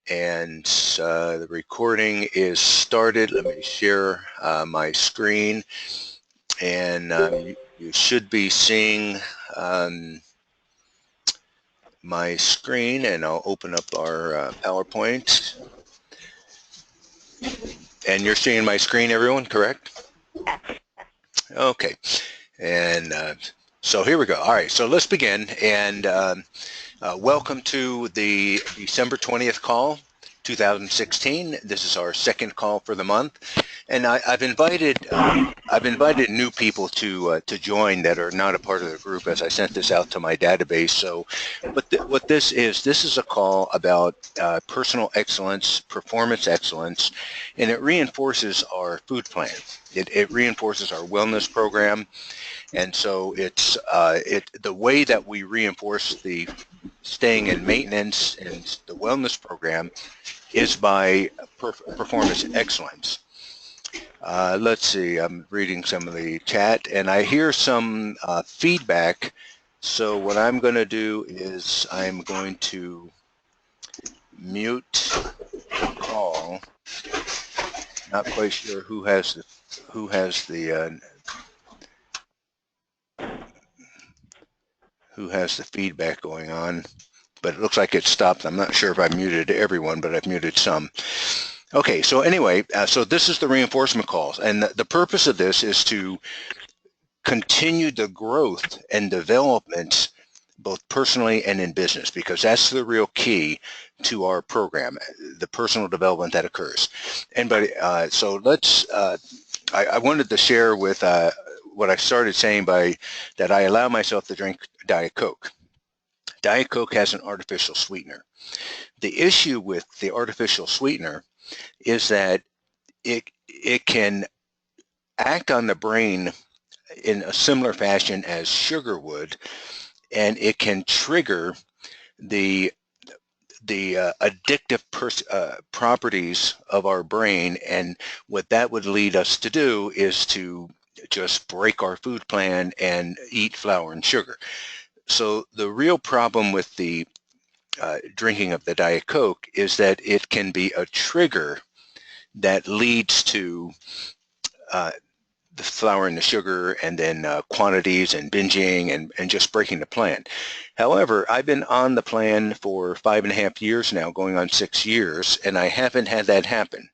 And the recording is started. Let me share my screen, and you should be seeing my screen, and I'll open up our PowerPoint. And you're seeing my screen, everyone, correct? Okay. And so here we go. All right, so let's begin. And welcome to the December 20th call, 2016. This is our second call for the month, and I've invited new people to join that are not a part of the group, as I sent this out to my database. So, what this is a call about personal excellence, performance excellence, and it reinforces our food plan. It reinforces our wellness program. And so it's the way that we reinforce the staying in maintenance and the wellness program is by performance excellence. Let's see, I'm reading some of the chat and I hear some feedback. So what I'm going to do is I'm going to mute the call. Not quite sure who has the feedback going on, but it looks like it stopped. I'm not sure if I muted everyone, but I've muted some. Okay, so anyway, so this is the reinforcement calls, and the purpose of this is to continue the growth and development both personally and in business, because that's the real key to our program, the personal development that occurs. And so let's, I wanted to share with what I started saying by that I allow myself to drink Diet Coke. Diet Coke has an artificial sweetener. The issue with the artificial sweetener is that it can act on the brain in a similar fashion as sugar would, and it can trigger the addictive properties of our brain. And what that would lead us to do is to just break our food plan and eat flour and sugar. So the real problem with the drinking of the Diet Coke is that it can be a trigger that leads to the flour and the sugar, and then quantities and binging and just breaking the plan. However, I've been on the plan for 5.5 years now, going on 6 years, and I haven't had that happen.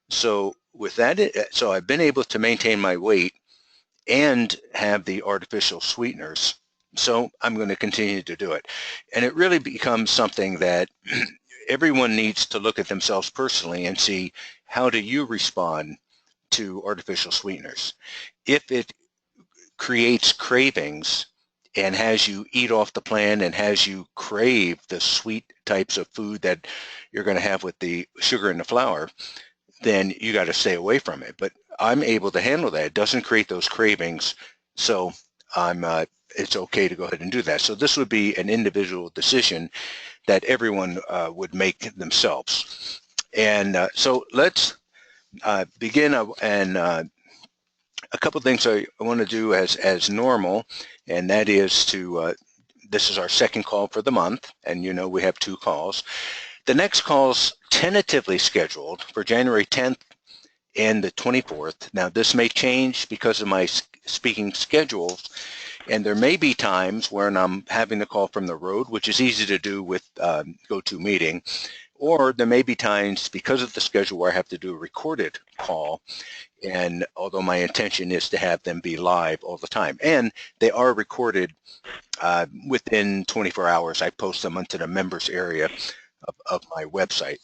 So with that, so I've been able to maintain my weight and have the artificial sweeteners. So I'm going to continue to do it. And it really becomes something that everyone needs to look at themselves personally and see, how do you respond to artificial sweeteners? If it creates cravings and has you eat off the plan and has you crave the sweet types of food that you're going to have with the sugar and the flour, then you got to stay away from it. But I'm able to handle that. It doesn't create those cravings, so it's okay to go ahead and do that. So this would be an individual decision that everyone would make themselves. And so let's begin. And a couple of things I want to do as normal, and that is to, this is our second call for the month, and you know we have 2 calls. The next call's tentatively scheduled for January 10th and the 24th. Now this may change because of my speaking schedules, and there may be times when I'm having the call from the road, which is easy to do with GoToMeeting, or there may be times because of the schedule where I have to do a recorded call. And although my intention is to have them be live all the time, and they are recorded within 24 hours, I post them onto the members area of my website.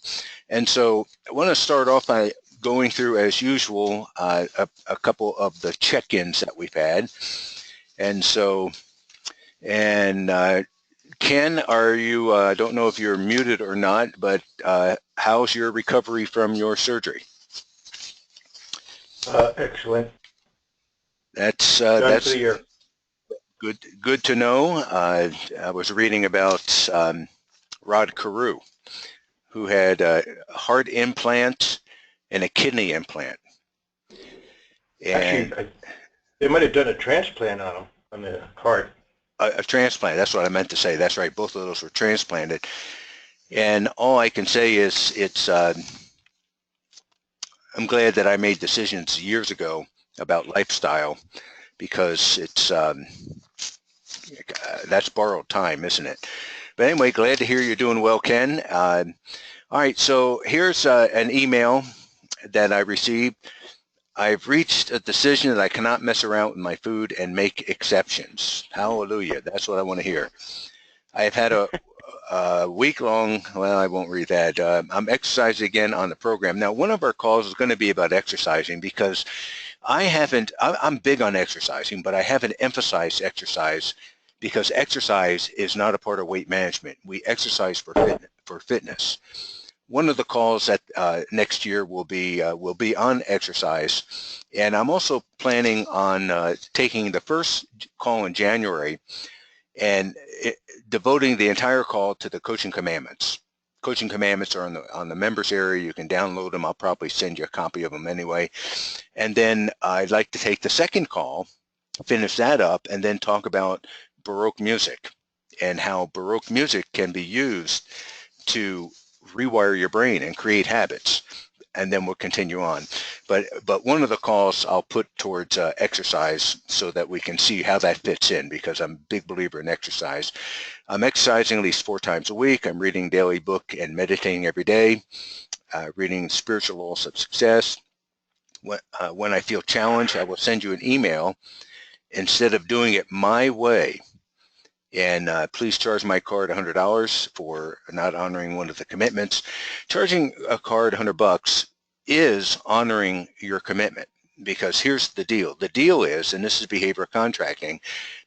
And so I want to start off by going through, as usual, a couple of the check-ins that we've had. And so, and Ken, are you, I don't know if you're muted or not, but how's your recovery from your surgery? Excellent. That's good to know. I was reading about Rod Carew, who had a heart implant and a kidney implant. And actually, they might have done a transplant on him, on the heart. A transplant, that's what I meant to say. That's right, both of those were transplanted. And all I can say is I'm glad that I made decisions years ago about lifestyle, because that's borrowed time, isn't it? But anyway, glad to hear you're doing well, Ken. All right, so here's an email that I received. I've reached a decision that I cannot mess around with my food and make exceptions. Hallelujah. That's what I want to hear. I've had a week-long, well, I won't read that. I'm exercising again on the program. Now, one of our calls is going to be about exercising, because I'm big on exercising, but I haven't emphasized exercise, because exercise is not a part of weight management. We exercise for fitness. One of the calls that next year will be on exercise, and I'm also planning on taking the first call in January and devoting the entire call to the Coaching Commandments. Coaching Commandments are on the members area. You can download them. I'll probably send you a copy of them anyway. And then I'd like to take the second call, finish that up, and then talk about Baroque music and how Baroque music can be used to rewire your brain and create habits. And then we'll continue on. But one of the calls I'll put towards exercise, so that we can see how that fits in, because I'm a big believer in exercise. I'm exercising at least 4 times a week. I'm reading daily book and meditating every day, reading Spiritual Laws of Success. When I feel challenged, I will send you an email instead of doing it my way. And please charge my card $100 for not honoring one of the commitments. Charging a card $100 is honoring your commitment, because here's the deal. The deal is, and this is behavioral contracting,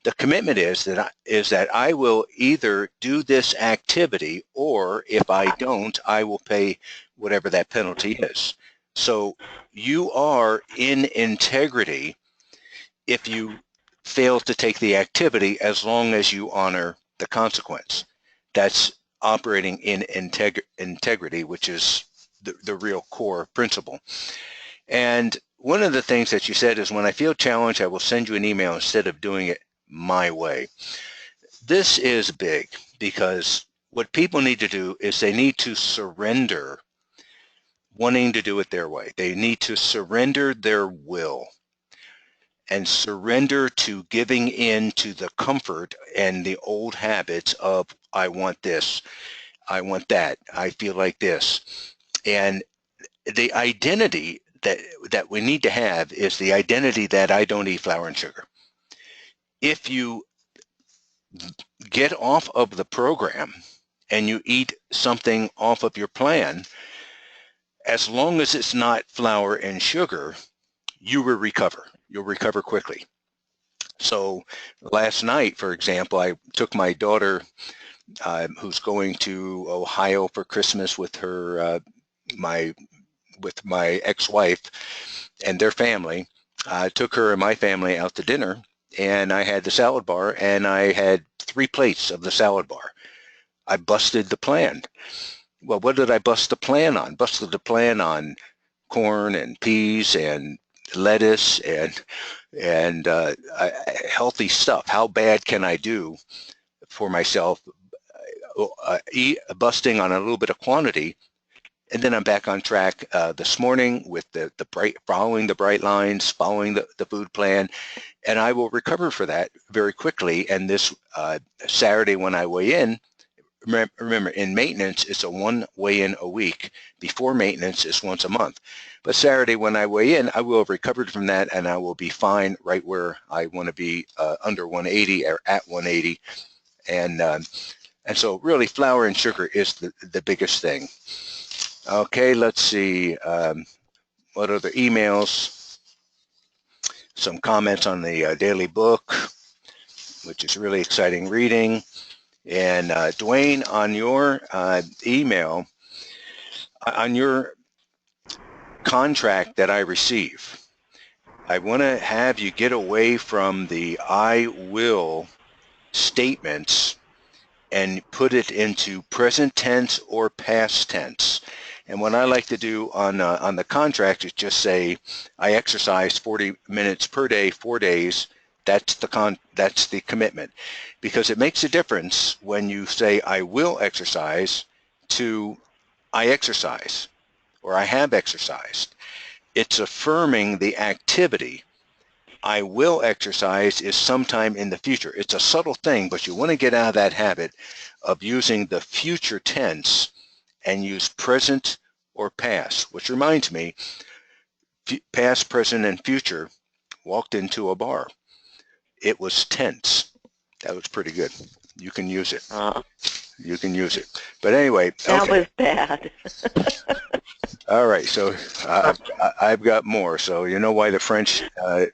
the commitment is that I will either do this activity, or if I don't, I will pay whatever that penalty is. So you are in integrity if you fail to take the activity, as long as you honor the consequence. That's operating in integrity, which is the real core principle. And one of the things that you said is, when I feel challenged, I will send you an email instead of doing it my way. This is big, because what people need to do is they need to surrender wanting to do it their way. They need to surrender their will and surrender to giving in to the comfort and the old habits of, I want this, I want that, I feel like this. And the identity that we need to have is the identity that I don't eat flour and sugar. If you get off of the program and you eat something off of your plan, as long as it's not flour and sugar, you will recover. You'll recover quickly. So last night, for example, I took my daughter, who's going to Ohio for Christmas with her, with my ex-wife and their family. I took her and my family out to dinner, and I had the salad bar, and I had 3 plates of the salad bar. I busted the plan. Well, what did I bust the plan on? Busted the plan on corn and peas and lettuce and healthy stuff. How bad can I do for myself? Busting on a little bit of quantity, and then I'm back on track this morning with following the bright lines, following the food plan, and I will recover for that very quickly. And this Saturday when I weigh in, remember, in maintenance, it's a 1 weigh-in a week. Before maintenance, it's once a month. But Saturday when I weigh in, I will have recovered from that, and I will be fine right where I want to be, under 180 or at 180. And so really, flour and sugar is the biggest thing. Okay, let's see. What other emails? Some comments on the daily book, which is really exciting reading. And Dwayne, on your email, on your contract that I receive, I want to have you get away from the I will statements and put it into present tense or past tense. And what I like to do on the contract is just say, I exercise 40 minutes per day, 4 days. That's the commitment, because it makes a difference when you say I will exercise to I exercise or I have exercised. It's affirming the activity. I will exercise is sometime in the future. It's a subtle thing, but you want to get out of that habit of using the future tense and use present or past, which reminds me, past, present, and future, walked into a bar. It was tense. That was pretty good. You can use it. You can use it. But anyway, That okay. was bad. All right, so I've got more. So you know why the French eat.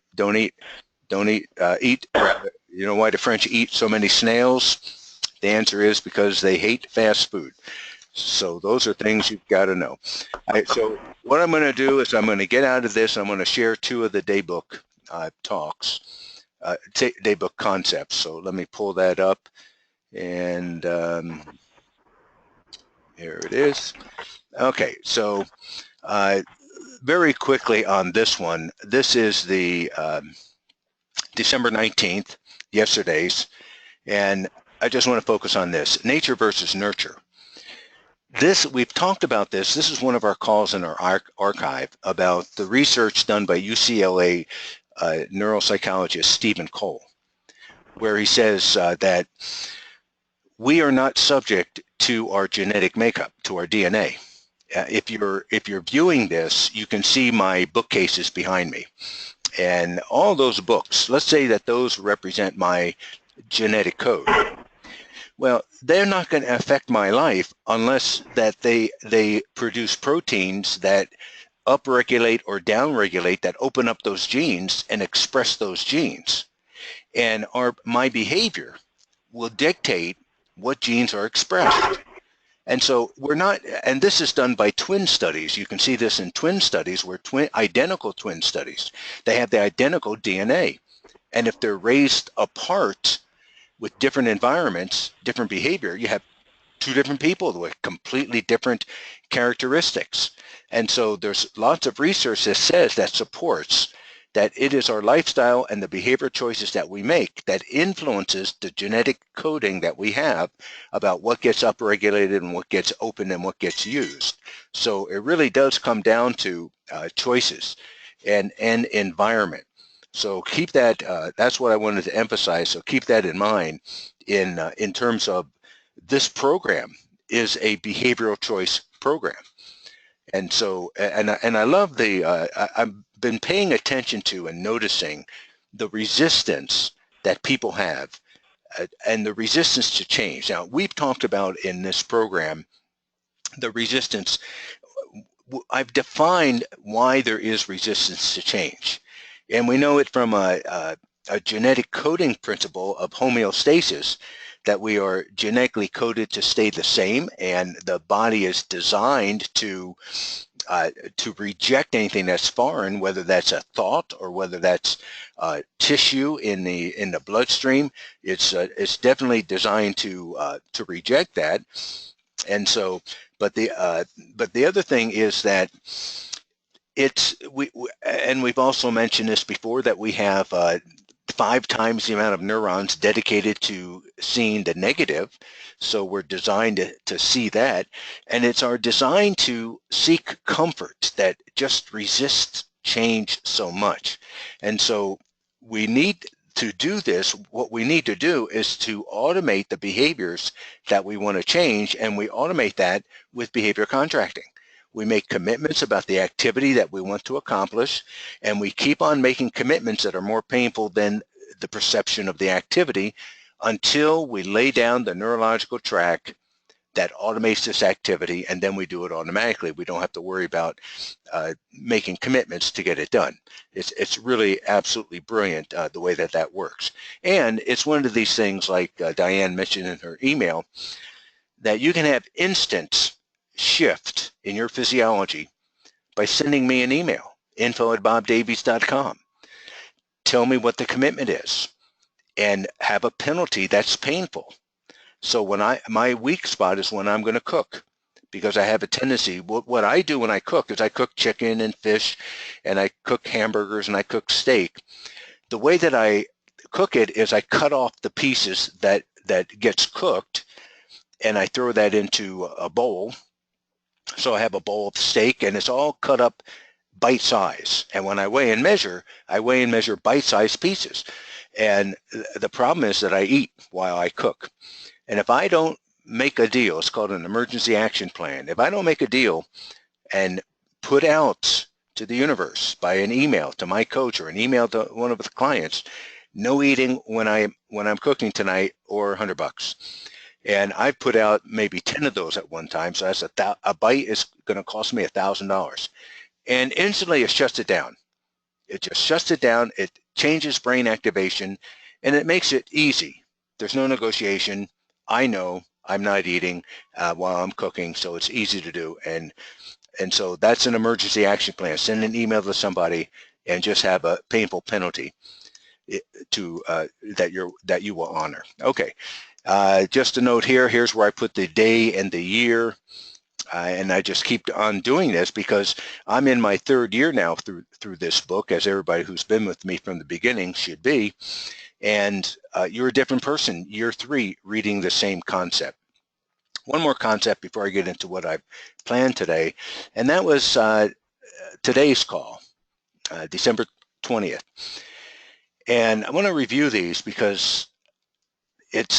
You know why the French eat so many snails? The answer is because they hate fast food. So those are things you've got to know. So what I'm going to do is I'm going to get out of this. I'm going to share 2 of the daybook talks, daybook concepts. So let me pull that up, and here it is. Okay, so very quickly on this one, this is the December 19th, yesterday's, and I just want to focus on this, nature versus nurture. We've talked about this. This is one of our calls in our archive about the research done by UCLA neuropsychologist Stephen Cole, where he says that we are not subject to our genetic makeup, to our DNA. If you're viewing this, you can see my bookcases behind me, and all those books. Let's say that those represent my genetic code. Well, they're not going to affect my life unless that they produce proteins that upregulate or downregulate, that open up those genes and express those genes. And my behavior will dictate what genes are expressed. And so we're not, and this is done by twin studies. You can see this in twin studies where identical twin studies, they have the identical DNA. And if they're raised apart with different environments, different behavior, you have 2 different people with completely different characteristics. And so there's lots of research that says, that supports that it is our lifestyle and the behavior choices that we make that influences the genetic coding that we have about what gets upregulated and what gets open and what gets used. So it really does come down to choices and environment. So keep that, that's what I wanted to emphasize. So keep that in mind in terms of this program is a behavioral choice program. And so, and I love I've been paying attention to and noticing the resistance that people have and the resistance to change. Now, we've talked about in this program, the resistance. I've defined why there is resistance to change. And we know it from a genetic coding principle of homeostasis, that we are genetically coded to stay the same, and the body is designed to reject anything that's foreign, whether that's a thought or whether that's tissue in the bloodstream. It's definitely designed to reject that. And so, but the other thing is that and we've also mentioned this before, that we have 5 times the amount of neurons dedicated to seeing the negative. So we're designed to see that. And it's our design to seek comfort that just resists change so much. And so we need to do this. What we need to do is to automate the behaviors that we want to change, and we automate that with behavior contracting. We make commitments about the activity that we want to accomplish, and we keep on making commitments that are more painful than the perception of the activity until we lay down the neurological track that automates this activity, and then we do it automatically. We don't have to worry about making commitments to get it done. It's really absolutely brilliant the way that works. And it's one of these things, like Diane mentioned in her email, that you can have instant shift in your physiology by sending me an email, info@bobdavies.com. Tell me what the commitment is and have a penalty that's painful. So my weak spot is when I'm going to cook, because I have a tendency, what I do when I cook is I cook chicken and fish, and I cook hamburgers, and I cook steak. The way that I cook it is I cut off the pieces that gets cooked, and I throw that into a bowl. So I have a bowl of steak, and it's all cut up bite size. And when I weigh and measure, bite-sized pieces. And the problem is that I eat while I cook. And if I don't make a deal, it's called an emergency action plan. If I don't make a deal and put out to the universe by an email to my coach or an email to one of the clients, no eating when I'm cooking tonight, or $100. And I've put out maybe 10 of those at one time. So that's a bite is going to cost me $1,000. And instantly it shuts it down. It just shuts it down. It changes brain activation, and it makes it easy. There's no negotiation. I know I'm not eating while I'm cooking, so it's easy to do. And so that's an emergency action plan. Send an email to somebody and just have a painful penalty to that you will honor. Okay, just a note here. Here's where I put the day and the year. And I just keep on doing this because I'm in my third year now through this book, as everybody who's been with me from the beginning should be. And you're a different person, year 3, reading the same concept. One more concept before I get into what I've planned today, and that was today's call, December 20th. And I want to review these because it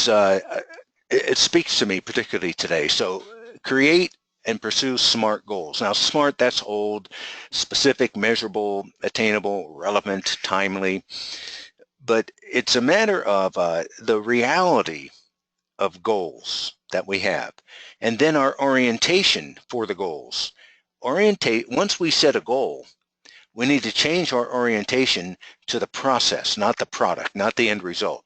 speaks to me particularly today. So create and pursue SMART goals. Now, SMART, that's old: specific, measurable, attainable, relevant, timely. But it's a matter of the reality of goals that we have, and then our orientation for the goals. Once we set a goal, we need to change our orientation to the process, not the product, not the end result.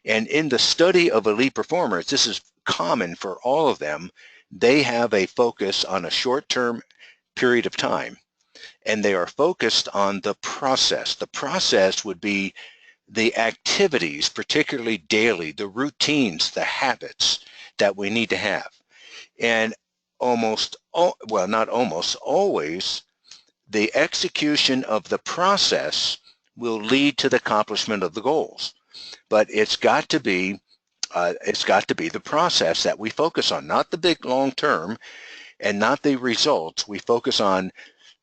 And in the study of elite performers, this is common for all of them. They have a focus on a short-term period of time, and they are focused on the process. The process would be the activities, particularly daily, the routines, the habits that we need to have. And not almost, always, the execution of the process will lead to the accomplishment of the goals. But it's got to be the process that we focus on, not the big long term and not the results. We focus on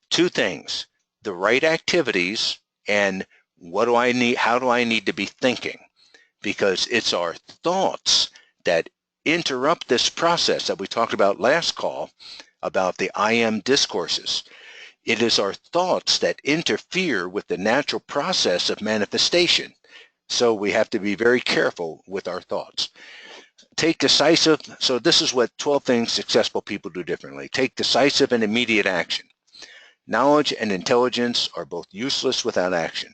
two things: the right activities and what do I need, how do I need to be thinking? Because it's our thoughts that interrupt this process that we talked about last call, about the I am discourses. It is our thoughts that interfere with the natural process of manifestation. So we have to be very careful with our thoughts. Take decisive. So this is what 12 things successful people do differently. Take decisive and immediate action. Knowledge and intelligence are both useless without action.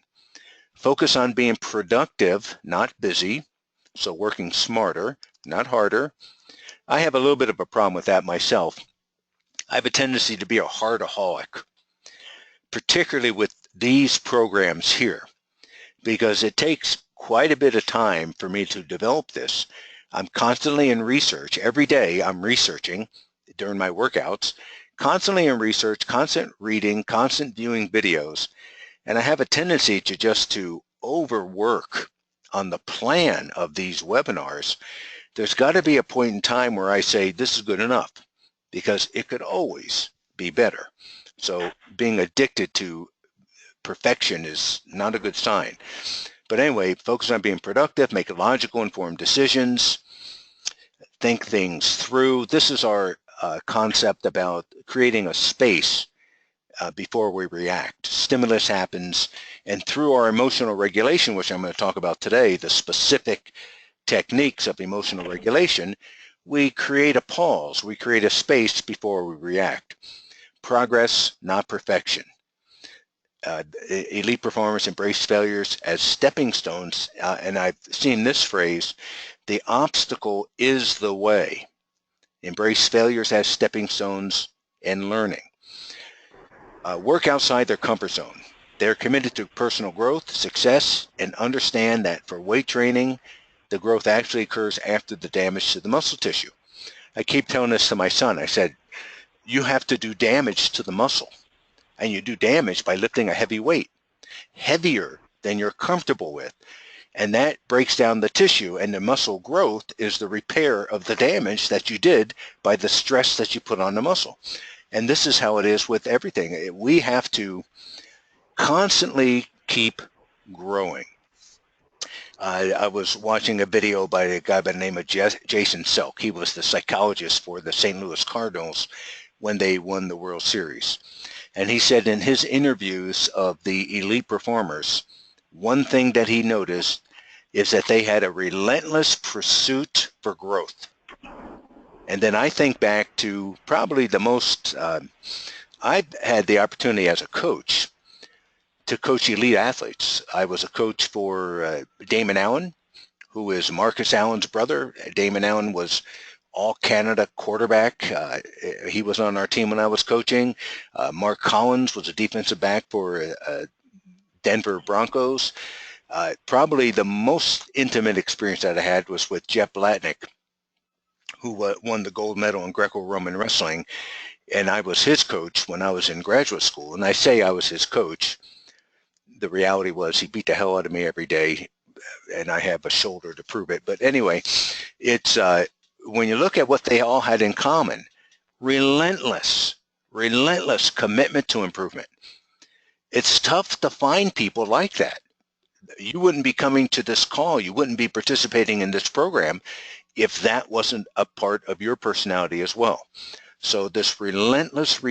Focus on being productive, not busy. So working smarter, not harder. I have a little bit of a problem with that myself. I have a tendency to be a heartaholic, particularly with these programs here, because it takes quite a bit of time for me to develop this. I'm constantly in research. Every day I'm researching during my workouts, constantly in research, constant reading, constant viewing videos. And I have a tendency to overwork on the plan of these webinars. There's got to be a point in time where I say this is good enough, because it could always be better. So being addicted to perfection is not a good sign. But anyway, focus on being productive, make logical, informed decisions, think things through. This is our concept about creating a space before we react. Stimulus happens, and through our emotional regulation, which I'm going to talk about today, the specific techniques of emotional regulation, we create a pause. We create a space before we react. Progress, not perfection. Elite performers embrace failures as stepping stones, and I've seen this phrase: the obstacle is the way. Embrace failures as stepping stones and learning. Work outside their comfort zone. They're committed to personal growth, success, and understand that for weight training, the growth actually occurs after the damage to the muscle tissue. I keep telling this to my son. I said, you have to do damage to the muscle. And you do damage by lifting a heavy weight, heavier than you're comfortable with. And that breaks down the tissue, and the muscle growth is the repair of the damage that you did by the stress that you put on the muscle. And this is how it is with everything. We have to constantly keep growing. I was watching a video by a guy by the name of Jason Selk. He was the psychologist for the St. Louis Cardinals when they won the World Series. And he said in his interviews of the elite performers, one thing that he noticed is that they had a relentless pursuit for growth. And then I think back to probably the most, I've had the opportunity as a coach to coach elite athletes. I was a coach for Damon Allen, who is Marcus Allen's brother. Damon Allen was all-Canada quarterback. He was on our team when I was coaching. Mark Collins was a defensive back for Denver Broncos. Probably the most intimate experience that I had was with Jeff Blatnick, who won the gold medal in Greco-Roman wrestling. And I was his coach when I was in graduate school. And I say I was his coach. The reality was he beat the hell out of me every day, and I have a shoulder to prove it. But anyway, it's when you look at what they all had in common, relentless commitment to improvement. It's tough to find people like that. You wouldn't be coming to this call, you wouldn't be participating in this program if that wasn't a part of your personality as well. So this relentless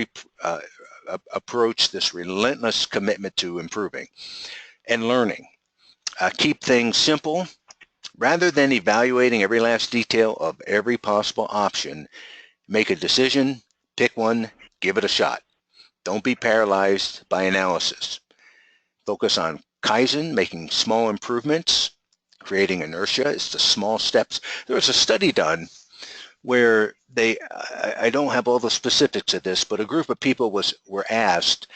approach, this relentless commitment to improving and learning. Keep things simple. Rather than evaluating every last detail of every possible option, make a decision, pick one, give it a shot. Don't be paralyzed by analysis. Focus on Kaizen, making small improvements, creating inertia. It's the small steps. There was a study done where I don't have all the specifics of this, but a group of people were asked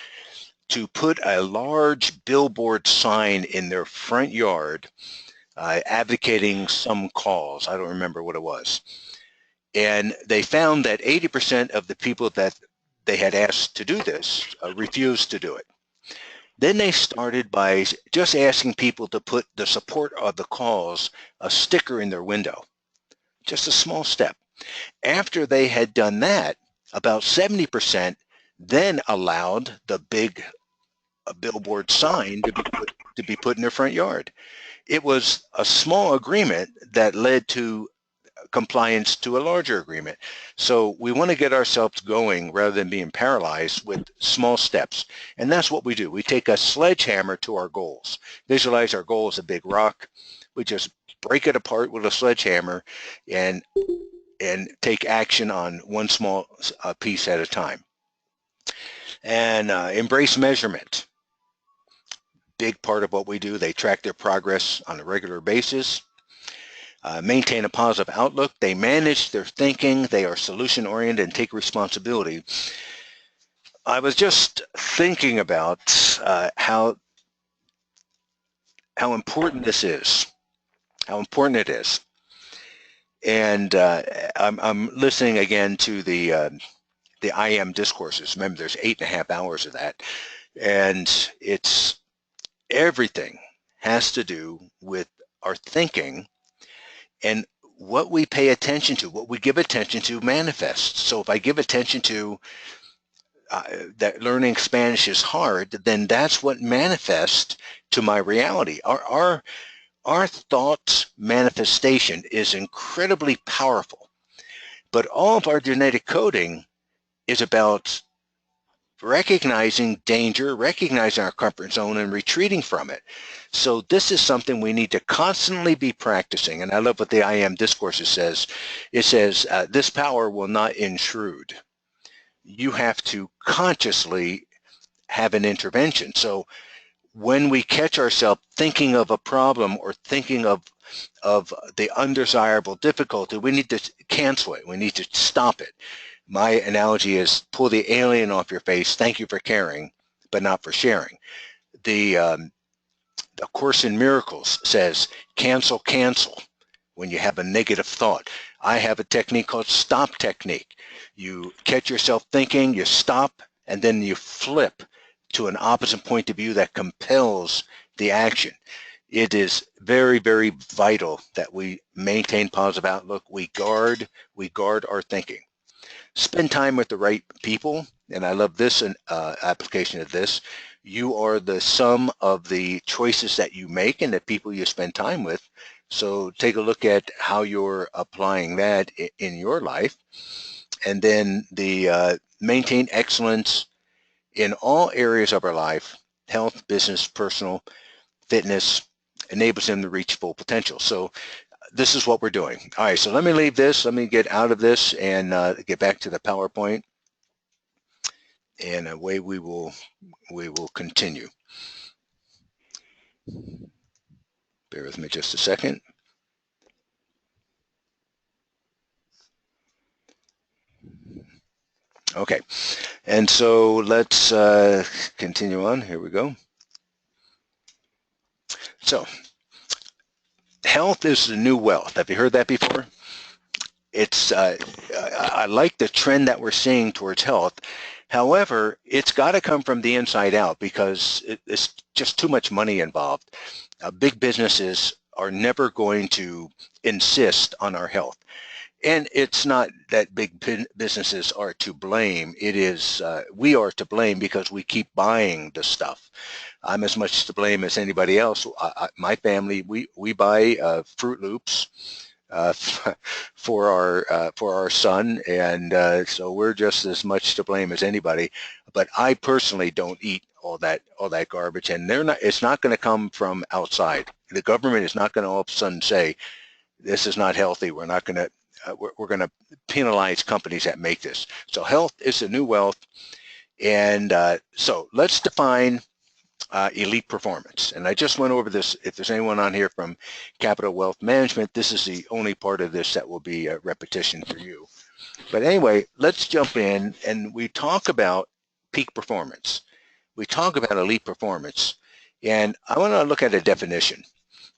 to put a large billboard sign in their front yard advocating some cause. I don't remember what it was. And they found that 80% of the people that they had asked to do this refused to do it. Then they started by just asking people to put the support of the cause, a sticker in their window. Just a small step. After they had done that, about 70% then allowed the big billboard sign to be put in their front yard. It was a small agreement that led to compliance to a larger agreement. So we want to get ourselves going rather than being paralyzed with small steps. And that's what we do. We take a sledgehammer to our goals. Visualize our goal as a big rock. We just break it apart with a sledgehammer and take action on one small piece at a time. And embrace measurement. Big part of what we do. They track their progress on a regular basis. Maintain a positive outlook. They manage their thinking. They are solution-oriented and take responsibility. I was just thinking about how important this is, how important it is. And I'm listening again to the I Am discourses. Remember, there's 8.5 hours of that. And it's everything has to do with our thinking, and what we pay attention to, what we give attention to manifests. So if I give attention to that learning Spanish is hard, then that's what manifests to my reality. Our thoughts manifestation is incredibly powerful, but all of our genetic coding is about recognizing danger, recognizing our comfort zone, and retreating from it. So this is something we need to constantly be practicing. And I love what the I Am discourses says. It says, this power will not intrude. You have to consciously have an intervention. So when we catch ourselves thinking of a problem or thinking of the undesirable difficulty, we need to cancel it. We need to stop it. My analogy is pull the alien off your face. Thank you for caring, but not for sharing. The Course in Miracles says, cancel when you have a negative thought. I have a technique called stop technique. You catch yourself thinking, you stop, and then you flip to an opposite point of view that compels the action. It is very, very vital that we maintain positive outlook. We guard our thinking. Spend time with the right people, and I love this application of this. You are the sum of the choices that you make and the people you spend time with. So take a look at how you're applying that in your life. And then the maintain excellence in all areas of our life: health, business, personal, fitness, enables them to reach full potential. So this is what we're doing. All right, so let me leave this. Let me get out of this and get back to the PowerPoint, and away we will continue. Bear with me just a second. Okay, and so let's continue on. Here we go. So health is the new wealth. Have you heard that before? It's I like the trend that we're seeing towards health. However, it's got to come from the inside out, because it's just too much money involved. Big businesses are never going to insist on our health. And it's not that big businesses are to blame. It is we are to blame because we keep buying the stuff. I'm as much to blame as anybody else. My family, we buy Fruit Loops for our son, and so we're just as much to blame as anybody. But I personally don't eat all that garbage, and it's not going to come from outside. The government is not going to all of a sudden say this is not healthy. We're not going to we're going to penalize companies that make this. So health is the new wealth, and so let's define elite performance. And I just went over this. If there's anyone on here from Capital Wealth Management, this is the only part of this that will be a repetition for you. But anyway, let's jump in, and we talk about peak performance. We talk about elite performance, and I want to look at a definition.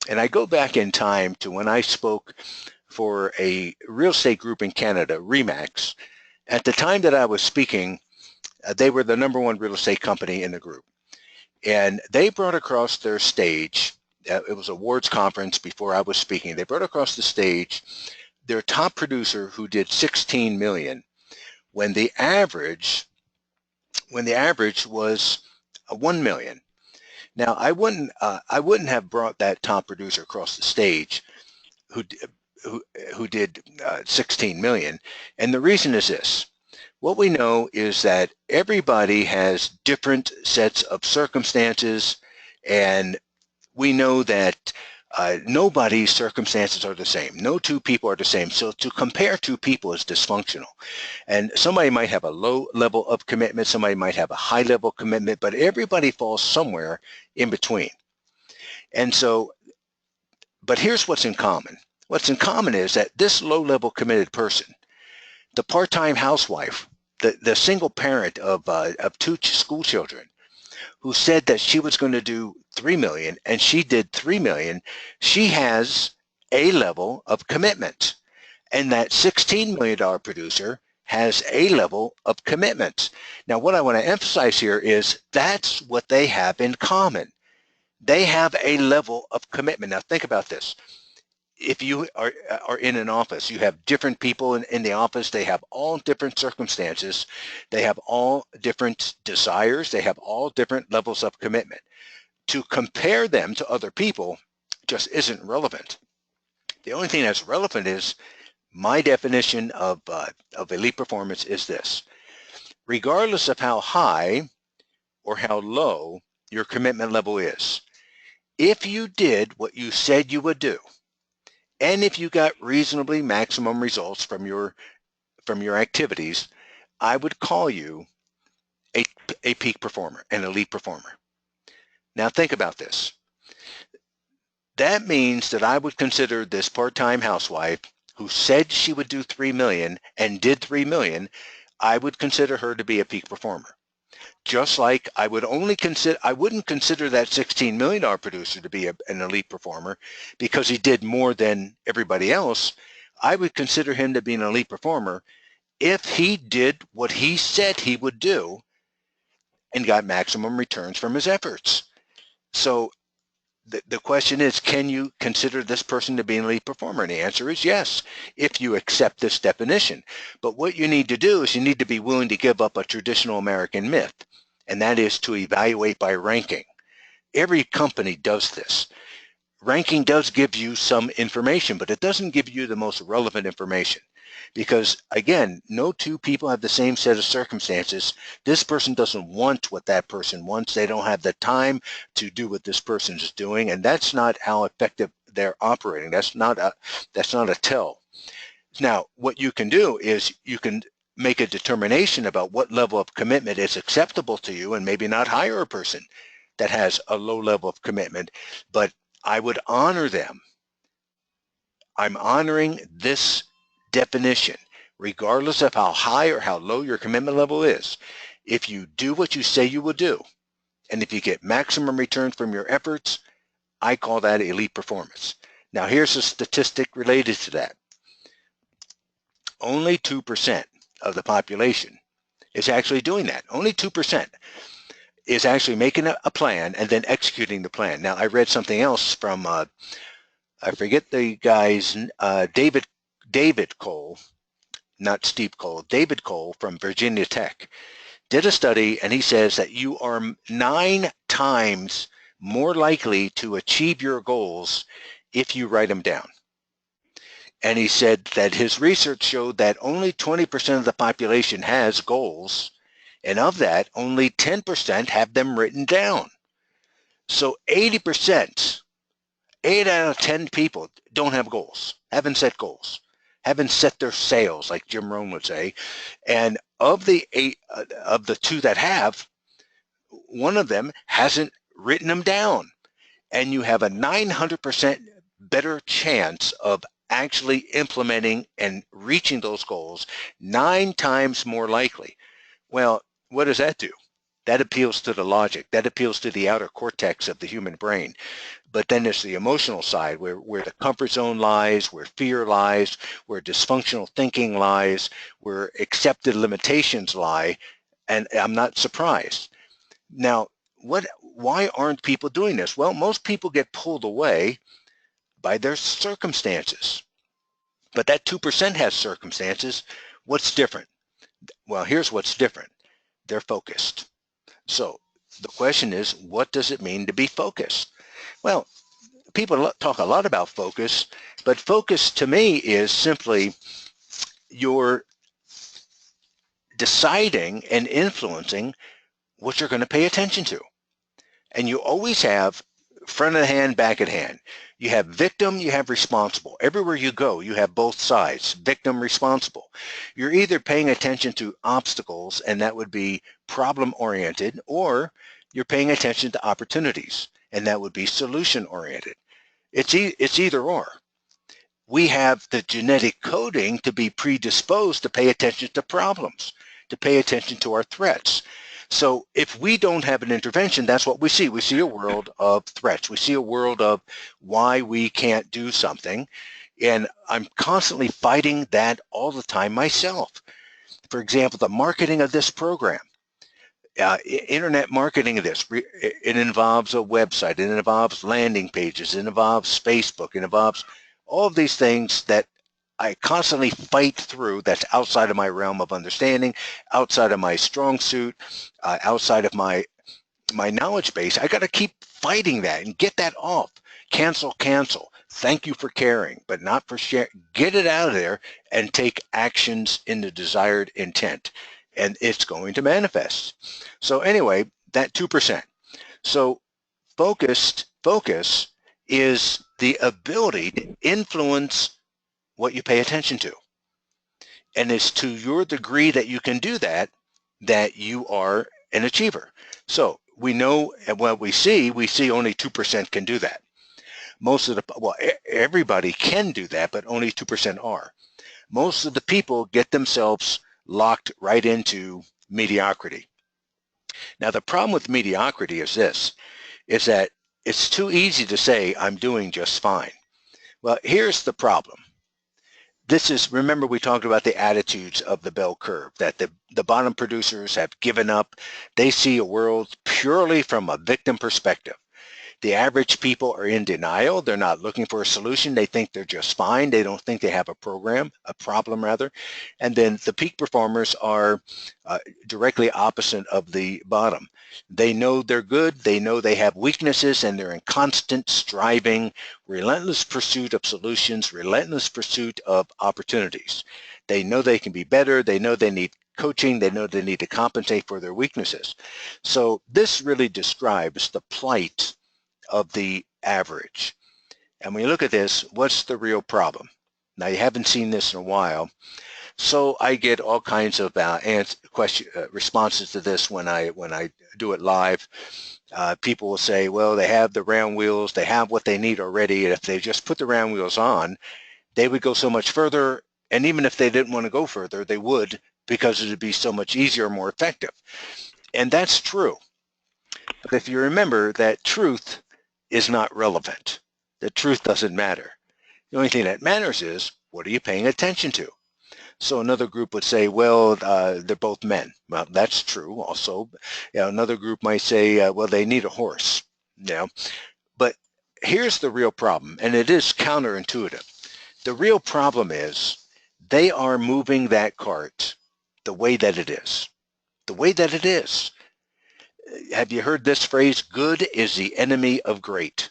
And I go back in time to when I spoke for a real estate group in Canada, REMAX. At the time that I was speaking, they were the #1 real estate company in the group. And they brought across their stage, it was a awards conference before I was speaking, they brought across the stage their top producer who did 16 million, when the average was 1 million. Now, I wouldn't have brought that top producer across the stage who did 16 million. And the reason is this. What we know is that everybody has different sets of circumstances, and we know that nobody's circumstances are the same. No two people are the same. So to compare two people is dysfunctional. And somebody might have a low level of commitment, somebody might have a high level of commitment, but everybody falls somewhere in between. And so, but here's what's in common. What's in common is that this low-level committed person, the part-time housewife, the single parent of 2 school children, who said that she was going to do 3 million and she did 3 million, she has a level of commitment. And that $16 million producer has a level of commitment. Now, what I want to emphasize here is that's what they have in common. They have a level of commitment. Now, think about this. If you are in an office, you have different people in the office. They have all different circumstances. They have all different desires. They have all different levels of commitment. To compare them to other people just isn't relevant. The only thing that's relevant is my definition of elite performance is this. Regardless of how high or how low your commitment level is, if you did what you said you would do, and if you got reasonably maximum results from your activities, I would call you a peak performer, an elite performer. Now think about this. That means that I would consider this part-time housewife who said she would do 3 million and did 3 million, I would consider her to be a peak performer. Just like I wouldn't consider that $16 million producer to be an elite performer because he did more than everybody else. I would consider him to be an elite performer if he did what he said he would do and got maximum returns from his efforts. So the question is, can you consider this person to be an elite performer? And the answer is yes, if you accept this definition. But what you need to do is you need to be willing to give up a traditional American myth, and that is to evaluate by ranking. Every company does this. Ranking does give you some information, but it doesn't give you the most relevant information. Because again, no two people have the same set of circumstances. This person doesn't want what that person wants. They don't have the time to do what this person is doing, and that's not how effective they're operating. That's not a tell. Now, what you can do is you can make a determination about what level of commitment is acceptable to you, and maybe not hire a person that has a low level of commitment, but I would honor them. I'm honoring this definition, regardless of how high or how low your commitment level is. If you do what you say you will do, and if you get maximum return from your efforts, I call that elite performance. Now, here's a statistic related to that. Only 2% of the population is actually doing that. Only 2% is actually making a plan and then executing the plan. Now, I read something else from, I forget the guy's, David Cole, not Steve Cole, David Cole from Virginia Tech, did a study, and he says that you are 9 times more likely to achieve your goals if you write them down. And he said that his research showed that only 20% of the population has goals, and of that, only 10% have them written down. So 80%, 8 out of 10 people don't have goals, haven't set goals, haven't set their sails, like Jim Rohn would say. And of the 2 that have, one of them hasn't written them down. And you have a 900% better chance of actually implementing and reaching those goals, 9 times more likely. Well, what does that do? That appeals to the logic. That appeals to the outer cortex of the human brain. But then there's the emotional side where the comfort zone lies, where fear lies, where dysfunctional thinking lies, where accepted limitations lie, and I'm not surprised. Now, why aren't people doing this? Well, most people get pulled away by their circumstances. But that 2% has circumstances. What's different? Well, here's what's different. They're focused. So the question is, what does it mean to be focused? Well, people talk a lot about focus, but focus to me is simply you're deciding and influencing what you're going to pay attention to. And you always have front of the hand, back of hand. You have victim, you have responsible. Everywhere you go, you have both sides, victim, responsible. You're either paying attention to obstacles, and that would be problem-oriented, or you're paying attention to opportunities, and that would be solution-oriented. It's either or. We have the genetic coding to be predisposed to pay attention to problems, to pay attention to our threats. So if we don't have an intervention, that's what we see. We see a world of threats. We see a world of why we can't do something. And I'm constantly fighting that all the time myself. For example, the marketing of this program, internet marketing of this, it involves a website, it involves landing pages, it involves Facebook, it involves all of these things that I constantly fight through. That's outside of my realm of understanding, outside of my strong suit, outside of my knowledge base. I got to keep fighting that and get that off. Cancel. Thank you for caring, but not for sharing. Get it out of there and take actions in the desired intent, and it's going to manifest. So anyway, that 2%. So focus is the ability to influence what you pay attention to. And it's to your degree that you can do that, that you are an achiever. So we know, and what we see only 2% can do that. Everybody can do that, but only 2% are. Most of the people get themselves locked right into mediocrity. Now, the problem with mediocrity is this, is that it's too easy to say, I'm doing just fine. Well, here's the problem. Remember we talked about the attitudes of the bell curve, that the bottom producers have given up. They see a world purely from a victim perspective. The average people are in denial. They're not looking for a solution. They think they're just fine. They don't think they have a problem rather. And then the peak performers are directly opposite of the bottom. They know they're good. They know they have weaknesses, and they're in constant striving, relentless pursuit of solutions, relentless pursuit of opportunities. They know they can be better. They know they need coaching. They know they need to compensate for their weaknesses. So this really describes the plight of the average. And when you look at this, what's the real problem? Now, you haven't seen this in a while, so I get all kinds of responses to this when I do it live. People will say, well, they have the round wheels, they have what they need already, and if they just put the round wheels on, they would go so much further, and even if they didn't want to go further, they would, because it would be so much easier, more effective. And that's true. But if you remember that truth is not relevant, the truth doesn't matter. The only thing that matters is, what are you paying attention to? So another group would say, well, they're both men. Well, that's true also. Another group might say, well, they need a horse. But here's the real problem, and it is counterintuitive. The real problem is they are moving that cart the way that it is. The way that it is. Have you heard this phrase, good is the enemy of great?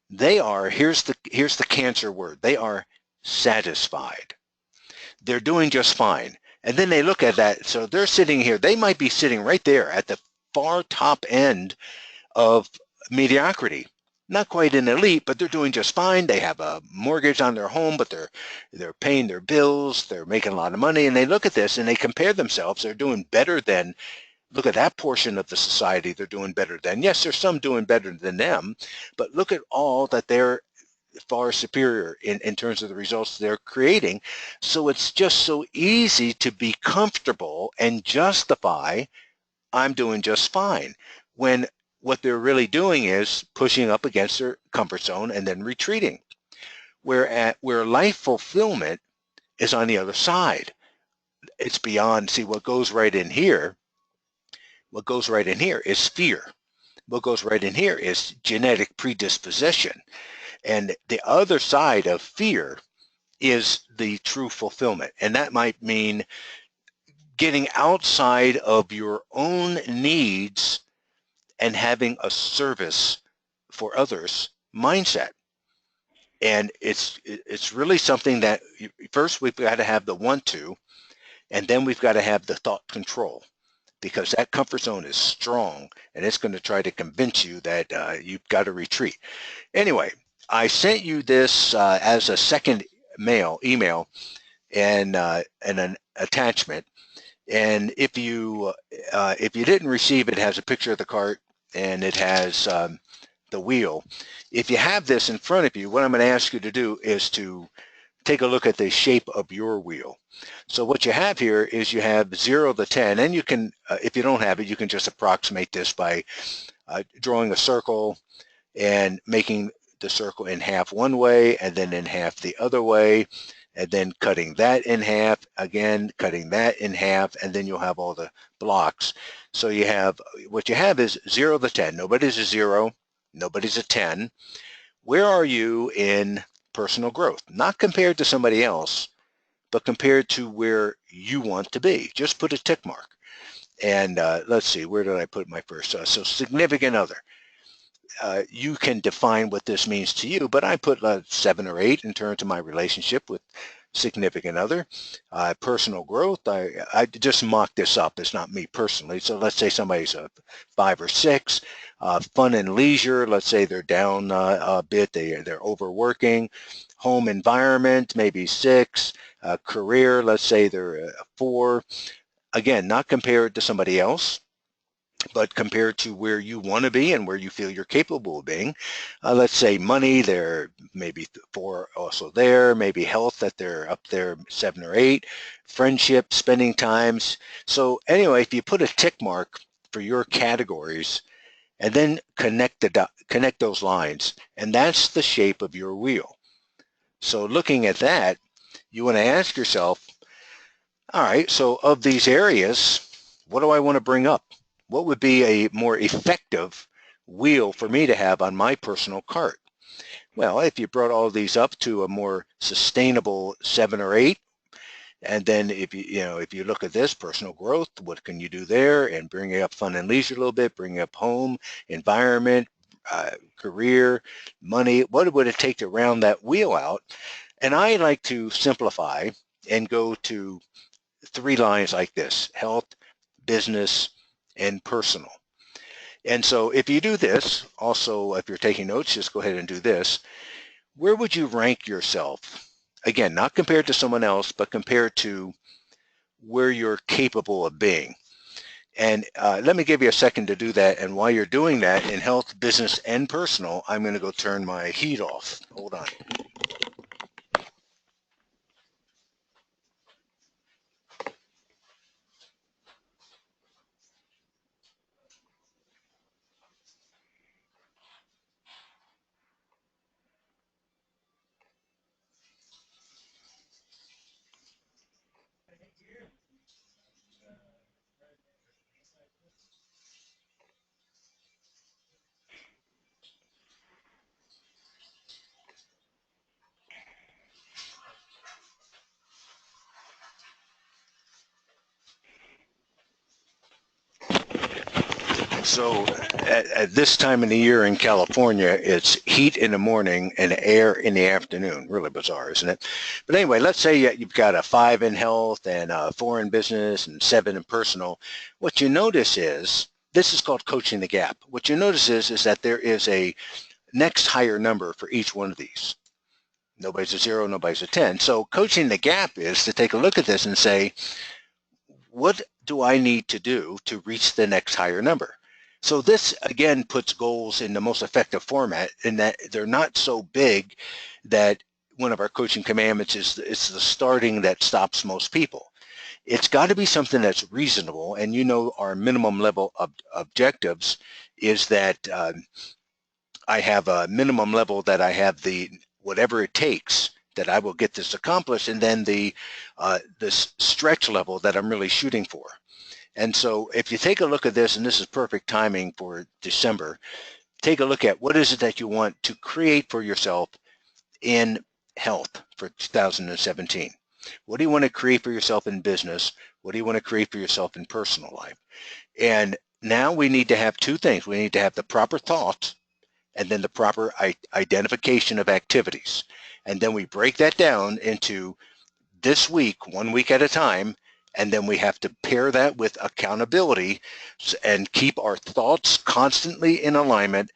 They are, here's the cancer word, they are satisfied. They're doing just fine. And then they look at that, so they're sitting here, they might be sitting right there at the far top end of mediocrity. Not quite an elite, but they're doing just fine. They have a mortgage on their home, but they're paying their bills, they're making a lot of money, and they look at this and they compare themselves. They're doing better than, look at that portion of the society they're doing better than. Yes, there's some doing better than them, but look at all that they're far superior in terms of the results they're creating. So it's just so easy to be comfortable and justify, I'm doing just fine, when what they're really doing is pushing up against their comfort zone and then retreating. Where life fulfillment is on the other side. It's beyond, see, what goes right in here is fear. What goes right in here is genetic predisposition. And the other side of fear is the true fulfillment. And that might mean getting outside of your own needs and having a service for others mindset. And it's really something that first we've got to have the want to, and then we've got to have the thought control, because that comfort zone is strong and it's going to try to convince you that you've got to retreat. Anyway, I sent you this as a second email and an attachment. And if you didn't receive it, it has a picture of the cart and it has the wheel. If you have this in front of you, what I'm going to ask you to do is to take a look at the shape of your wheel. So what you have here is you have 0 to 10, and you can, if you don't have it, you can just approximate this by drawing a circle and making the circle in half one way and then in half the other way, and then cutting that in half, again cutting that in half, and then you'll have all the blocks. So you have, what you have is 0 to 10. Nobody's a 0, nobody's a 10. Where are you in personal growth? Not compared to somebody else, but compared to where you want to be. Just put a tick mark. And let's see, where did I put my first? So significant other. You can define what this means to you, but I put 7 or 8 in terms of my relationship with significant other. Personal growth, I just mock this up. It's not me personally. So let's say somebody's a 5 or 6. Fun and leisure, let's say they're down a bit, they're overworking. Home environment, maybe 6. Career, let's say they're 4. Again, not compared to somebody else, but compared to where you want to be and where you feel you're capable of being. Let's say money, they're maybe 4 also there, maybe health, that they're up there 7 or 8, friendship, spending times. So anyway, if you put a tick mark for your categories and then connect those lines, and that's the shape of your wheel. So looking at that, you want to ask yourself, all right, so of these areas, what do I want to bring up? What would be a more effective wheel for me to have on my personal cart. Well, if you brought all these up to a more sustainable 7 or 8, and then if you look at this personal growth, what can you do there, and bring up fun and leisure a little bit, bring up home, environment, career, money, what would it take to round that wheel out? And I like to simplify and go to 3 lines like this: health, business, and personal. And so if you do this, also if you're taking notes, just go ahead and do this. Where would you rank yourself? Again, not compared to someone else, but compared to where you're capable of being. And let me give you a second to do that. And while you're doing that in health, business, and personal, I'm going to go turn my heat off. Hold on. So at this time of the year in California, it's heat in the morning and air in the afternoon. Really bizarre, isn't it? But anyway, let's say you've got a 5 in health and a 4 in business and 7 in personal. What you notice is, this is called coaching the gap. What you notice is that there is a next higher number for each one of these. Nobody's a 0, nobody's a 10. So coaching the gap is to take a look at this and say, what do I need to do to reach the next higher number? So this, again, puts goals in the most effective format in that they're not so big that one of our coaching commandments is it's the starting that stops most people. It's got to be something that's reasonable, and our minimum level of objectives is that I have a minimum level that I have the whatever it takes that I will get this accomplished, and then this stretch level that I'm really shooting for. And so if you take a look at this, and this is perfect timing for December, take a look at what is it that you want to create for yourself in health for 2017. What do you want to create for yourself in business? What do you want to create for yourself in personal life? And now we need to have 2 things. We need to have the proper thoughts and then the proper identification of activities. And then we break that down into this week, 1 week at a time, and then we have to pair that with accountability and keep our thoughts constantly in alignment,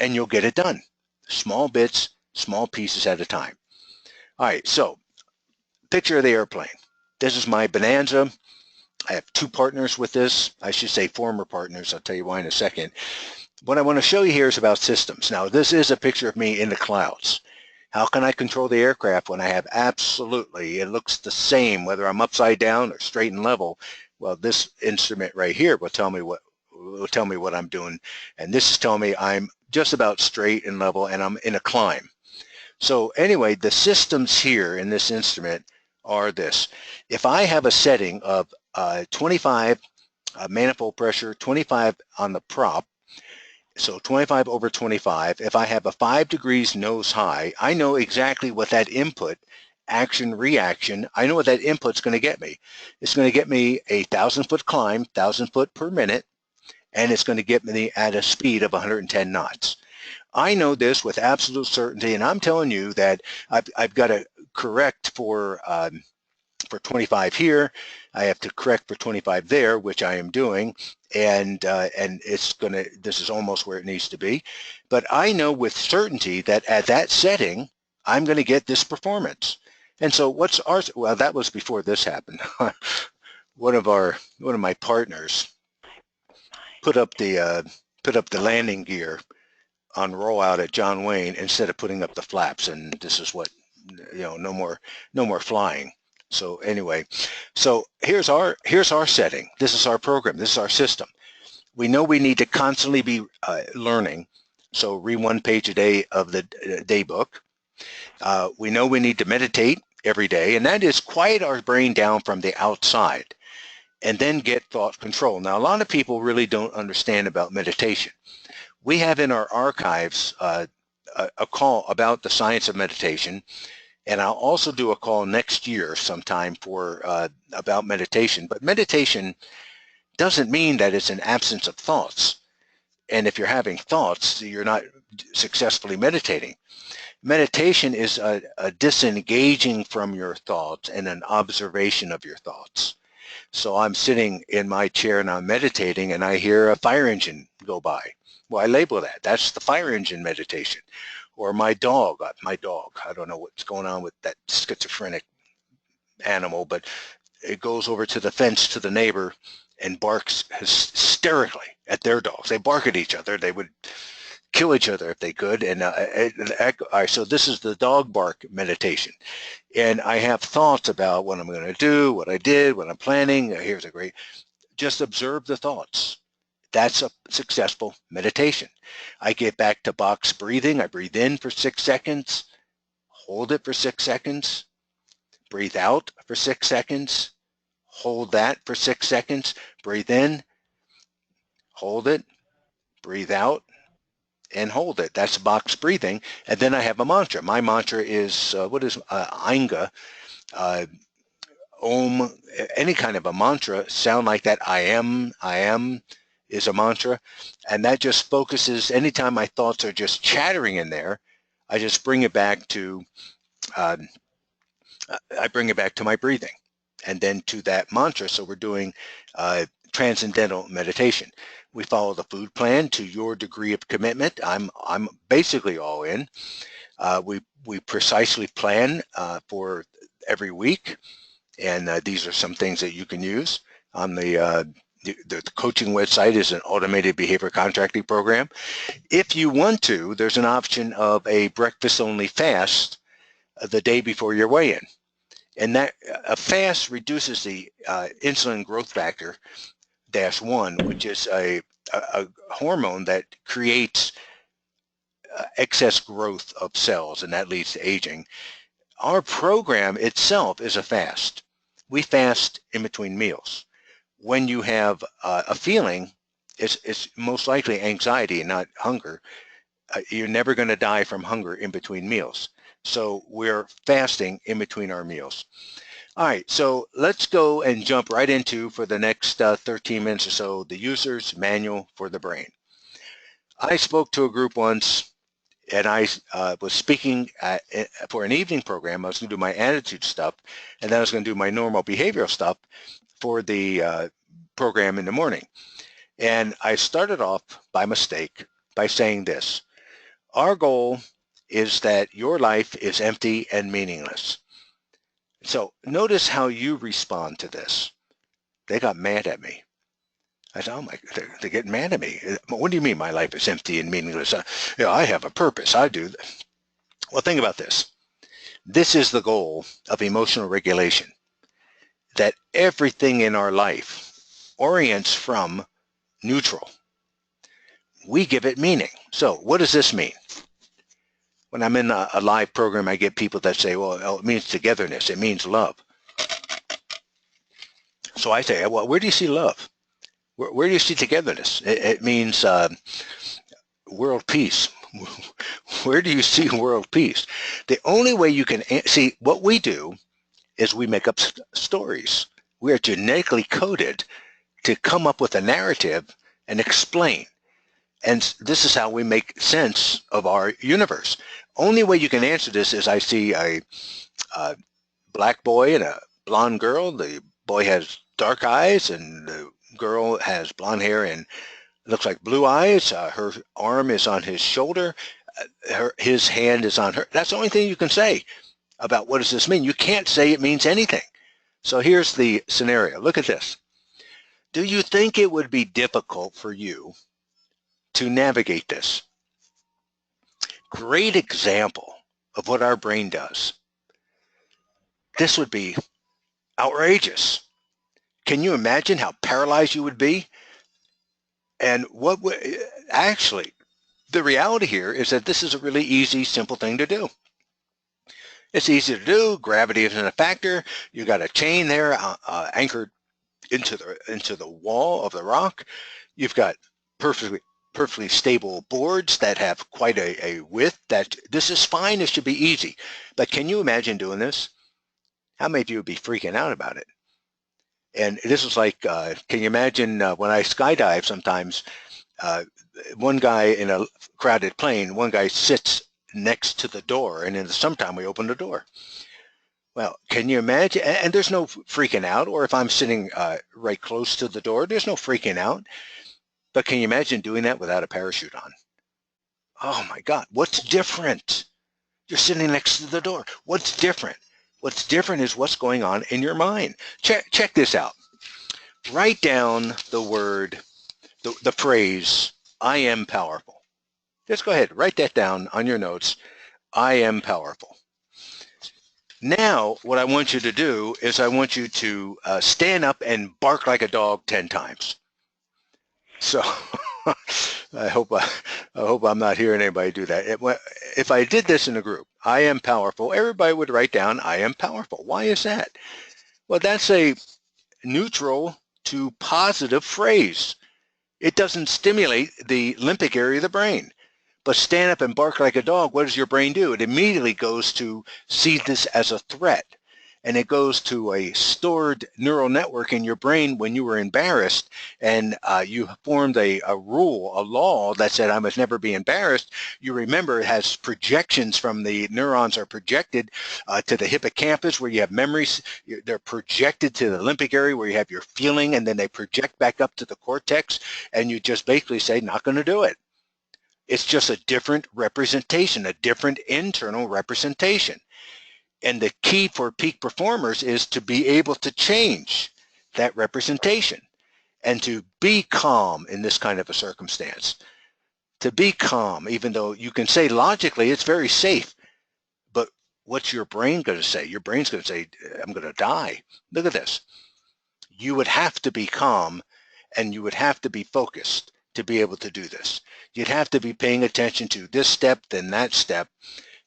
and you'll get it done. Small bits, small pieces at a time. All right, so picture of the airplane. This is my Bonanza. I have 2 partners with this. I should say former partners. I'll tell you why in a second. What I want to show you here is about systems. Now, this is a picture of me in the clouds. How can I control the aircraft when I have absolutely, it looks the same, whether I'm upside down or straight and level? Well, this instrument right here will tell me what I'm doing. And this is telling me I'm just about straight and level and I'm in a climb. So anyway, the systems here in this instrument are this. If I have a setting of 25 manifold pressure, 25 on the prop, so 25 over 25, if I have a 5 degrees nose high, I know exactly what that input, action, reaction, I know what that input's going to get me. It's going to get me a 1,000-foot climb, 1,000 foot per minute, and it's going to get me at a speed of 110 knots. I know this with absolute certainty, and I'm telling you that I've got to correct for 25 here. I have to correct for 25 there, which I am doing, and this is almost where it needs to be. But I know with certainty that at that setting, I'm going to get this performance. And so what's ours? Well, that was before this happened. One of my partners put up the landing gear on rollout at John Wayne instead of putting up the flaps, and this is what, no more flying. So anyway, so here's our setting. This is our program. This is our system. We know we need to constantly be learning. So read 1 page a day of the day book. We know we need to meditate every day, and that is quiet our brain down from the outside and then get thought control. Now, a lot of people really don't understand about meditation. We have in our archives a call about the science of meditation, and I'll also do a call next year sometime for about meditation. But meditation doesn't mean that it's an absence of thoughts. And if you're having thoughts, you're not successfully meditating. Meditation is a disengaging from your thoughts and an observation of your thoughts. So I'm sitting in my chair and I'm meditating and I hear a fire engine go by. Well, I label that. That's the fire engine meditation. Or my dog, I don't know what's going on with that schizophrenic animal, but it goes over to the fence to the neighbor and barks hysterically at their dogs. They bark at each other. They would kill each other if they could. And so this is the dog bark meditation. And I have thoughts about what I'm going to do, what I did, what I'm planning. Here's a great, just observe the thoughts. That's a successful meditation. I get back to box breathing. I breathe in for 6 seconds, hold it for 6 seconds, breathe out for 6 seconds, hold that for 6 seconds, breathe in, hold it, breathe out, and hold it. That's box breathing. And then I have a mantra. My mantra is, what is Ainga? Om, any kind of a mantra sound like that. I am is a mantra. And that just focuses, anytime my thoughts are just chattering in there, I just bring it back to, I bring it back to my breathing and then to that mantra. So we're doing transcendental meditation. We follow the food plan to your degree of commitment. I'm basically all in. We precisely plan for every week, and these are some things that you can use. On the coaching website is an automated behavior contracting program. If you want to, there's an option of a breakfast-only fast the day before your weigh-in. And that a fast reduces the insulin growth factor -1, which is a hormone that creates excess growth of cells, and that leads to aging. Our program itself is a fast. We fast in between meals. When you have a feeling, it's most likely anxiety and not hunger. You're never going to die from hunger in between meals. So we're fasting in between our meals. All right, so let's go and jump right into, for the next 13 minutes or so, the user's manual for the brain. I spoke to a group once, and I was speaking for an evening program. I was going to do my attitude stuff, and then I was going to do my normal behavioral stuff for the program in the morning. And I started off by mistake by saying this: our goal is that your life is empty and meaningless. So notice how you respond to this. They got mad at me. I said, oh my, they're getting mad at me. What do you mean my life is empty and meaningless? I have a purpose. I do. Well, think about this. This is the goal of emotional regulation, that everything in our life orients from neutral. We give it meaning. So what does this mean? When I'm in a live program, I get people that say, well, it means togetherness. It means love. So I say, well, where do you see love? Where do you see togetherness? It means world peace. Where do you see world peace? The only way you can see, what we do is we make up stories. We are genetically coded to come up with a narrative and explain. And this is how we make sense of our universe. Only way you can answer this is, I see a black boy and a blonde girl. The boy has dark eyes and the girl has blonde hair and looks like blue eyes. Her arm is on his shoulder. His hand is on her. That's the only thing you can say about what does this mean. You can't say it means anything. So here's the scenario. Look at this. Do you think it would be difficult for you to navigate this? Great example of what our brain does. This would be outrageous. Can you imagine how paralyzed you would be? And what would, actually, the reality here is that this is a really easy, simple thing to do. It's easy to do. Gravity isn't a factor. You got a chain there anchored into the wall of the rock. You've got perfectly perfectly stable boards that have quite a width that this is fine, it should be easy. But can you imagine doing this? How many of you would be freaking out about it? And this is like, can you imagine when I skydive sometimes, uh, one guy in a crowded plane, one guy sits next to the door, and in the summertime we open the door. Well, can you imagine? And there's no freaking out. Or if I'm sitting right close to the door, there's no freaking out. But can you imagine doing that without a parachute on? Oh my God, what's different? You're sitting next to the door. What's different? What's different is what's going on in your mind. Check this out. Write down the word, the phrase, I am powerful. Just go ahead, write that down on your notes. I am powerful. Now, what I want you to do is I want you to stand up and bark like a dog 10 times. So I hope I'm not hearing anybody do that. If I did this in a group, I am powerful, everybody would write down, I am powerful. Why is that? Well, that's a neutral to positive phrase. It doesn't stimulate the limbic area of the brain. But stand up and bark like a dog, what does your brain do? It immediately goes to see this as a threat. And it goes to a stored neural network in your brain when you were embarrassed, and you formed a rule, a law that said, I must never be embarrassed. You remember it has projections from the neurons are projected to the hippocampus where you have memories. They're projected to the limbic area where you have your feeling, and then they project back up to the cortex, and you just basically say, not going to do it. It's just a different representation, a different internal representation. And the key for peak performers is to be able to change that representation and to be calm in this kind of a circumstance. To be calm, even though you can say logically it's very safe, but what's your brain going to say? Your brain's going to say, I'm going to die. Look at this. You would have to be calm and you would have to be focused to be able to do this. You'd have to be paying attention to this step, then that step.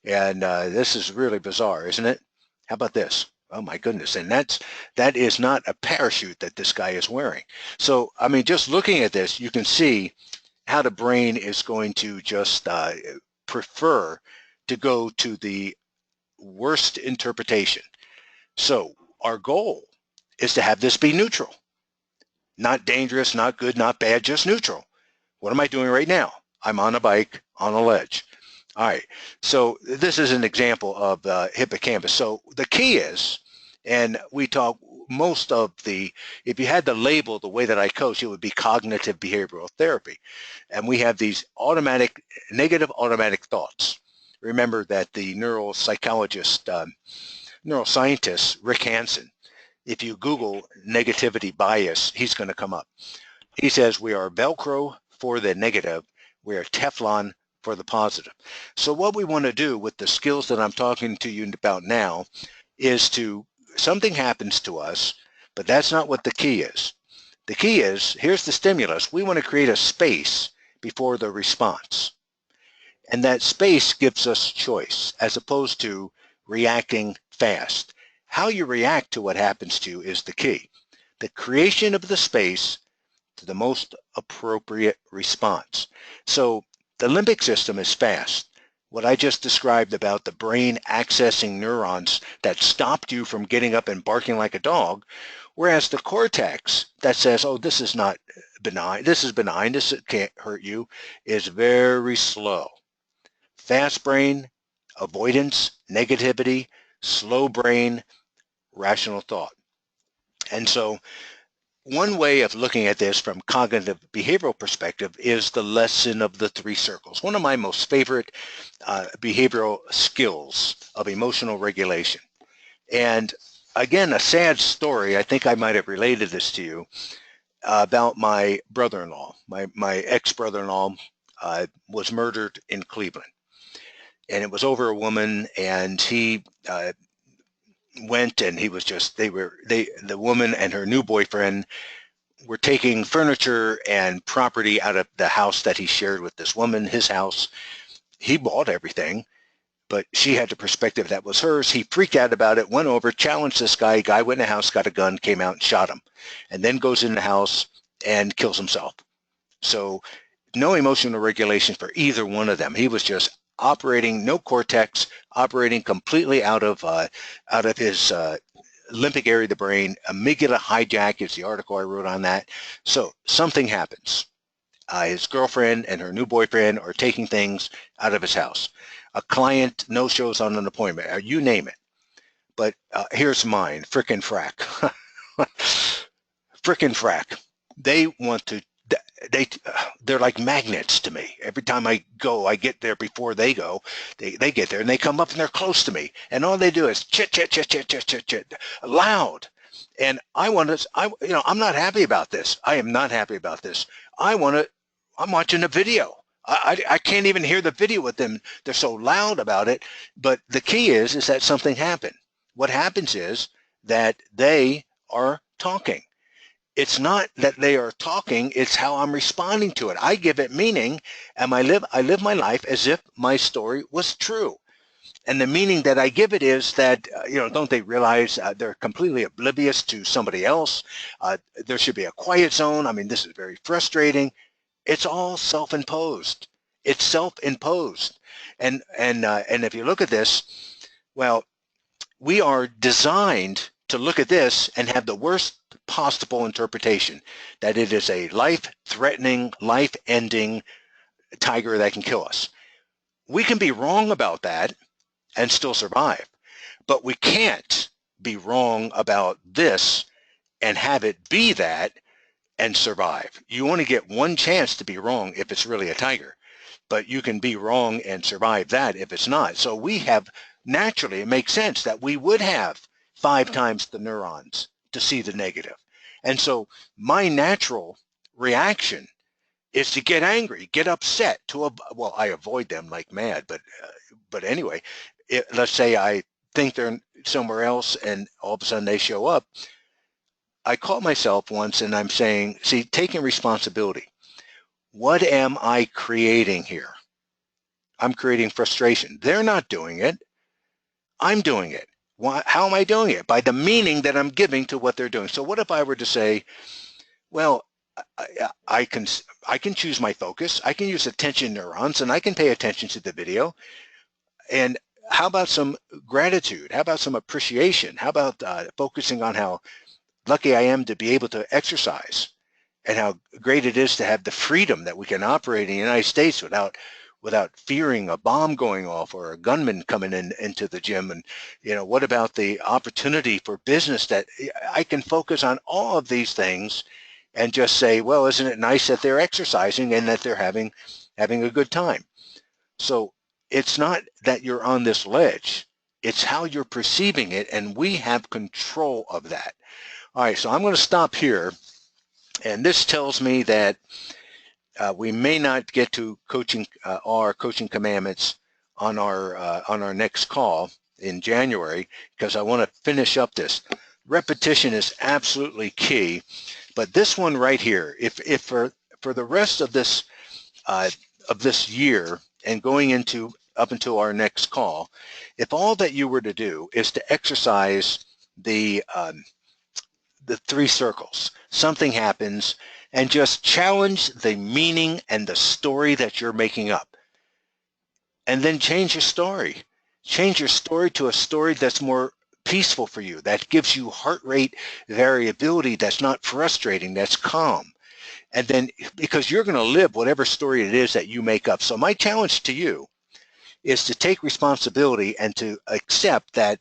And this is really bizarre, isn't it? How about this? Oh my goodness. And that is not a parachute that this guy is wearing. So, I mean, just looking at this, you can see how the brain is going to just prefer to go to the worst interpretation. So our goal is to have this be neutral. Not dangerous, not good, not bad, just neutral. What am I doing right now? I'm on a bike on a ledge. All right, so this is an example of hippocampus. So the key is, and we talk most of the, if you had the label the way that I coach, it would be cognitive behavioral therapy. And we have these negative automatic thoughts. Remember that the neuroscientist, Rick Hansen, if you Google negativity bias, he's going to come up. He says we are Velcro for the negative, we are Teflon for the positive. So what we want to do with the skills that I'm talking to you about now is something happens to us, but that's not what the key is. The key is, here's the stimulus. We want to create a space before the response. And that space gives us choice as opposed to reacting fast. How you react to what happens to you is the key. The creation of the space to the most appropriate response. So the limbic system is fast. What I just described about the brain accessing neurons that stopped you from getting up and barking like a dog, whereas the cortex that says, oh, this is not benign, this is benign, this can't hurt you, is very slow. Fast brain, avoidance, negativity, slow brain, rational thought. And so one way of looking at this from cognitive behavioral perspective is the lesson of the three circles. One of my most favorite behavioral skills of emotional regulation. And again, a sad story, I think I might have related this to you, about my brother-in-law. My ex-brother-in-law was murdered in Cleveland. And it was over a woman, and he went, and he was just, the woman and her new boyfriend were taking furniture and property out of the house that he shared with this woman, his house. He bought everything, but she had the perspective that was hers. He freaked out about it, went over, challenged this guy. Guy went in the house, got a gun, came out and shot him, and then goes in the house and kills himself. So no emotional regulation for either one of them. He was just operating, no cortex, operating completely out of his limbic area of the brain. Amygdala hijack is the article I wrote on that. So something happens. His girlfriend and her new boyfriend are taking things out of his house. A client no-shows on an appointment, you name it. But here's mine, frickin' frack. Frickin' frack. They want to, they're like magnets to me. Every time I go, I get there before they go. They get there and they come up and they're close to me. And all they do is chit, chit, chit, chit, chit, chit, chit, loud. And I'm not happy about this. I am not happy about this. I'm watching a video. I can't even hear the video with them. They're so loud about it. But the key is that something happened. What happens is that they are talking. It's not that they are talking, it's how I'm responding to it. I give it meaning, and I live my life as if my story was true. And the meaning that I give it is that, don't they realize they're completely oblivious to somebody else? There should be a quiet zone. I mean, this is very frustrating. It's all self-imposed. It's self-imposed. And if you look at this, well, we are designed to look at this and have the worst possible interpretation, that it is a life-threatening, life-ending tiger that can kill us. We can be wrong about that and still survive, but we can't be wrong about this and have it be that and survive. You only get one chance to be wrong if it's really a tiger, but you can be wrong and survive that if it's not. So we have, naturally, it makes sense that we would have 5 times the neurons to see the negative. And so my natural reaction is to get angry, get upset, well, I avoid them like mad, but anyway, let's say I think they're somewhere else and all of a sudden they show up. I caught myself once and I'm saying, see, taking responsibility. What am I creating here? I'm creating frustration. They're not doing it. I'm doing it. How am I doing it? By the meaning that I'm giving to what they're doing. So what if I were to say, well, I can choose my focus. I can use attention neurons and I can pay attention to the video. And how about some gratitude? How about some appreciation? How about focusing on how lucky I am to be able to exercise and how great it is to have the freedom that we can operate in the United States without fearing a bomb going off or a gunman coming into the gym. And what about the opportunity for business that I can focus on all of these things and just say, well, isn't it nice that they're exercising and that they're having a good time? So it's not that you're on this ledge, it's how you're perceiving it, and we have control of that. All right, so I'm going to stop here, and this tells me that we may not get to coaching our coaching commandments on our next call in January, because I want to finish up this. Repetition is absolutely key, but this one right here, if for the rest of this year and going up until our next call, if all that you were to do is to exercise the 3 circles, something happens, and just challenge the meaning and the story that you're making up. And then change your story. Change your story to a story that's more peaceful for you, that gives you heart rate variability, that's not frustrating, that's calm. And then, because you're going to live whatever story it is that you make up. So my challenge to you is to take responsibility and to accept that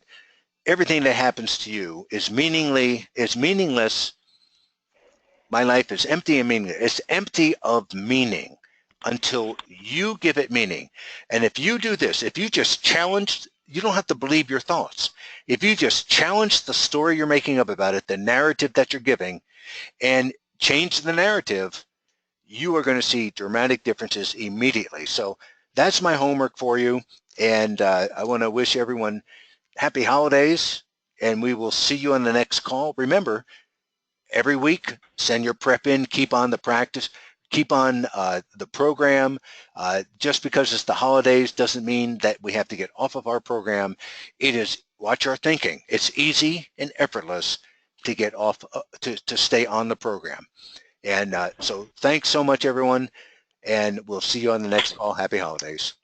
everything that happens to you is meaningless. My life is empty and meaningless. It's empty of meaning until you give it meaning. And if you do this, if you just challenge, you don't have to believe your thoughts. If you just challenge the story you're making up about it, the narrative that you're giving, and change the narrative, you are going to see dramatic differences immediately. So that's my homework for you. And I want to wish everyone happy holidays, and we will see you on the next call. Remember, every week, send your prep in, keep on the practice, keep on the program. Just because it's the holidays doesn't mean that we have to get off of our program. It is, watch our thinking. It's easy and effortless to get off, to stay on the program. And so thanks so much, everyone. and we'll see you on the next call. Happy holidays.